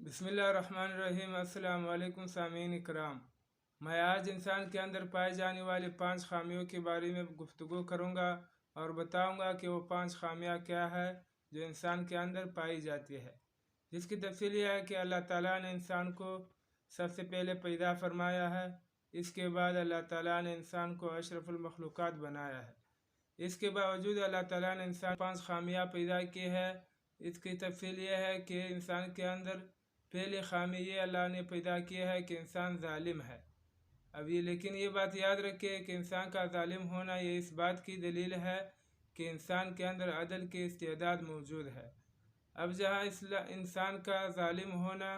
بسم اللہ الرحمن الرحیم۔ السلام علیکم سامعین اکرام، میں آج انسان کے اندر پائے جانے والی 5 خامیوں کے بارے میں گفتگو کروں گا اور بتاؤں گا کہ وہ 5 خامیاں کیا ہے جو انسان کے اندر پائی جاتی ہے، جس کی تفصیل یہ ہے کہ اللہ تعالیٰ نے انسان کو سب سے پہلے پیدا فرمایا ہے، اس کے بعد اللہ تعالیٰ نے انسان کو اشرف المخلوقات بنایا ہے۔ اس کے باوجود اللہ تعالیٰ نے انسان 5 خامیاں پیدا کی ہے۔ اس کی تفصیل یہ ہے کہ انسان کے اندر پہلی خامی یہ اللہ نے پیدا کیا ہے کہ انسان ظالم ہے۔ لیکن یہ بات یاد رکھے کہ انسان کا ظالم ہونا یہ اس بات کی دلیل ہے کہ انسان کے اندر عدل کی استعداد موجود ہے۔ اب جہاں انسان کا ظالم ہونا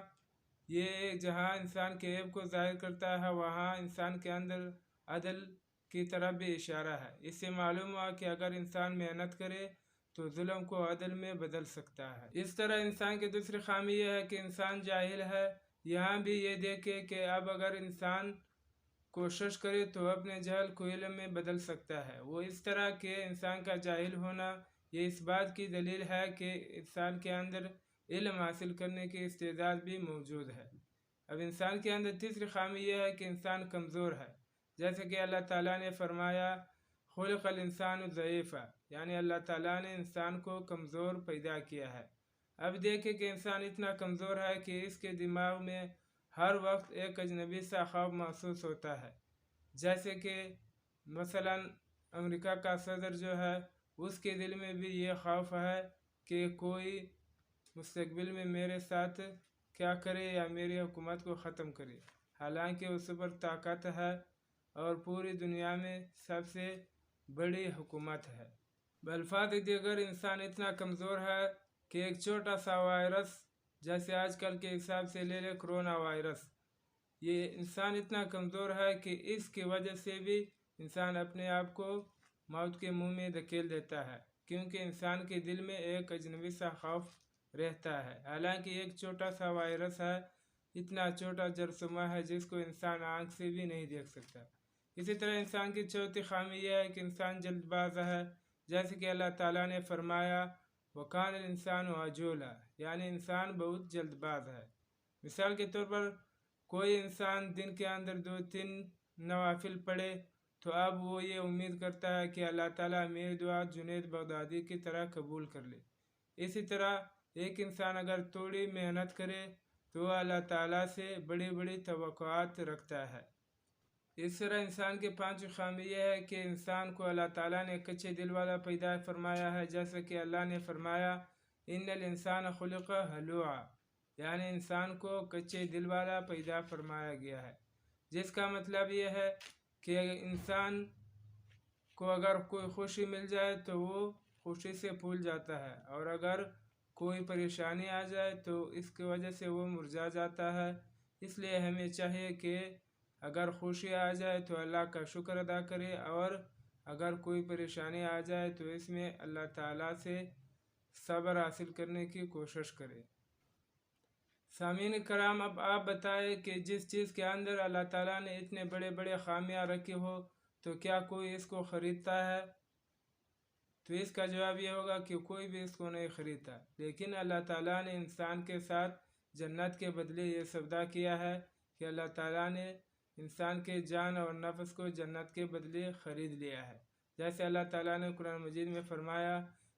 یہ جہاں انسان کے عیب کو ظاہر کرتا ہے، وہاں انسان کے اندر عدل کی طرف بھی اشارہ ہے۔ اس سے معلوم ہوا کہ اگر انسان محنت کرے تو ظلم کو عدل میں بدل سکتا ہے۔ اس طرح انسان کی دوسری خامی یہ ہے کہ انسان جاہل ہے۔ یہاں بھی یہ دیکھے کہ اب اگر انسان کوشش کرے تو اپنے جہل کو علم میں بدل سکتا ہے۔ وہ اس طرح کہ انسان کا جاہل ہونا یہ اس بات کی دلیل ہے کہ انسان کے اندر علم حاصل کرنے کی استعداد بھی موجود ہے۔ اب انسان کے اندر تیسری خامی یہ ہے کہ انسان کمزور ہے، جیسے کہ اللہ تعالیٰ نے فرمایا خلق الانسان ضعیفا، یعنی اللہ تعالیٰ نے انسان کو کمزور پیدا کیا ہے۔ اب دیکھیں کہ انسان اتنا کمزور ہے کہ اس کے دماغ میں ہر وقت ایک اجنبی سا خوف محسوس ہوتا ہے، جیسے کہ مثلا امریکہ کا صدر جو ہے اس کے دل میں بھی یہ خوف ہے کہ کوئی مستقبل میں میرے ساتھ کیا کرے یا میری حکومت کو ختم کرے، حالانکہ اس پر طاقت ہے اور پوری دنیا میں سب سے بڑی حکومت ہے۔ بالفاظ دیگر انسان اتنا کمزور ہے کہ ایک چھوٹا سا وائرس، جیسے آج کل کے حساب سے لے لے کرونا وائرس، یہ انسان اتنا کمزور ہے کہ اس کی وجہ سے بھی انسان اپنے آپ کو موت کے منہ میں دھکیل دیتا ہے، کیونکہ انسان کے دل میں ایک اجنبی سا خوف رہتا ہے۔ حالانکہ ایک چھوٹا سا وائرس ہے، اتنا چھوٹا جرثومہ ہے جس کو انسان آنکھ سے بھی نہیں دیکھ سکتا۔ اسی طرح انسان کی چوتھی خامی یہ ہے کہ انسان جلد باز ہے، جیسے کہ اللہ تعالیٰ نے فرمایا وَكَانَ الْإِنسَانُ عَجُولًا، یعنی انسان بہت جلد باز ہے۔ مثال کے طور پر کوئی انسان دن کے اندر 2-3 نوافل پڑھے تو اب وہ یہ امید کرتا ہے کہ اللہ تعالیٰ میری دعا جنید بغدادی کی طرح قبول کر لے۔ اسی طرح ایک انسان اگر تھوڑی محنت کرے تو وہ اللہ تعالیٰ سے بڑی بڑی توقعات رکھتا ہے۔ اس طرح انسان کے 5ویں خامی یہ ہے کہ انسان کو اللہ تعالیٰ نے کچے دل والا پیدا فرمایا ہے، جیسے کہ اللہ نے فرمایا ان الانسان خلق ہلوعا، یعنی انسان کو کچے دل والا پیدا فرمایا گیا ہے، جس کا مطلب یہ ہے کہ انسان کو اگر کوئی خوشی مل جائے تو وہ خوشی سے پھول جاتا ہے، اور اگر کوئی پریشانی آ جائے تو اس کی وجہ سے وہ مرجھا جاتا ہے۔ اس لیے ہمیں چاہیے کہ اگر خوشی آ جائے تو اللہ کا شکر ادا کرے، اور اگر کوئی پریشانی آ جائے تو اس میں اللہ تعالیٰ سے صبر حاصل کرنے کی کوشش کرے۔ سامعین کرام، اب آپ بتائیں کہ جس چیز کے اندر اللہ تعالیٰ نے اتنے بڑے بڑے خامیاں رکھی ہو تو کیا کوئی اس کو خریدتا ہے؟ تو اس کا جواب یہ ہوگا کہ کوئی بھی اس کو نہیں خریدتا۔ لیکن اللہ تعالیٰ نے انسان کے ساتھ جنت کے بدلے یہ سودا کیا ہے کہ اللہ تعالیٰ نے انسان کے جان اور نفس کو جنت کے بدلے خرید لیا ہے، جیسے اللہ تعالیٰ نے قرآن مجید میں فرمایا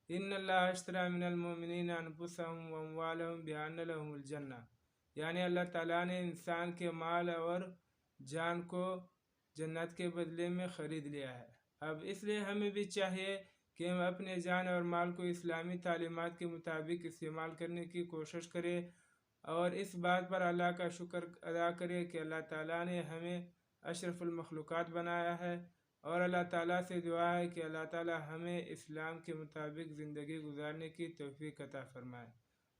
ان اللہ اشتری من المؤمنین انفسهم واموالهم بان لهم الجنہ، یعنی اللہ تعالیٰ نے انسان کے مال اور جان کو جنت کے بدلے میں خرید لیا ہے۔ اب اس لیے ہمیں بھی چاہیے کہ ہم اپنے جان اور مال کو اسلامی تعلیمات کے مطابق استعمال کرنے کی کوشش کریں، اور اس بات پر اللہ کا شکر ادا کرے کہ اللہ تعالیٰ نے ہمیں اشرف المخلوقات بنایا ہے، اور اللہ تعالیٰ سے دعا ہے کہ اللہ تعالیٰ ہمیں اسلام کے مطابق زندگی گزارنے کی توفیق عطا فرمائے۔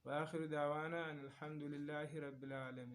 وآخر دعوانا ان الحمد للہ رب العالمین۔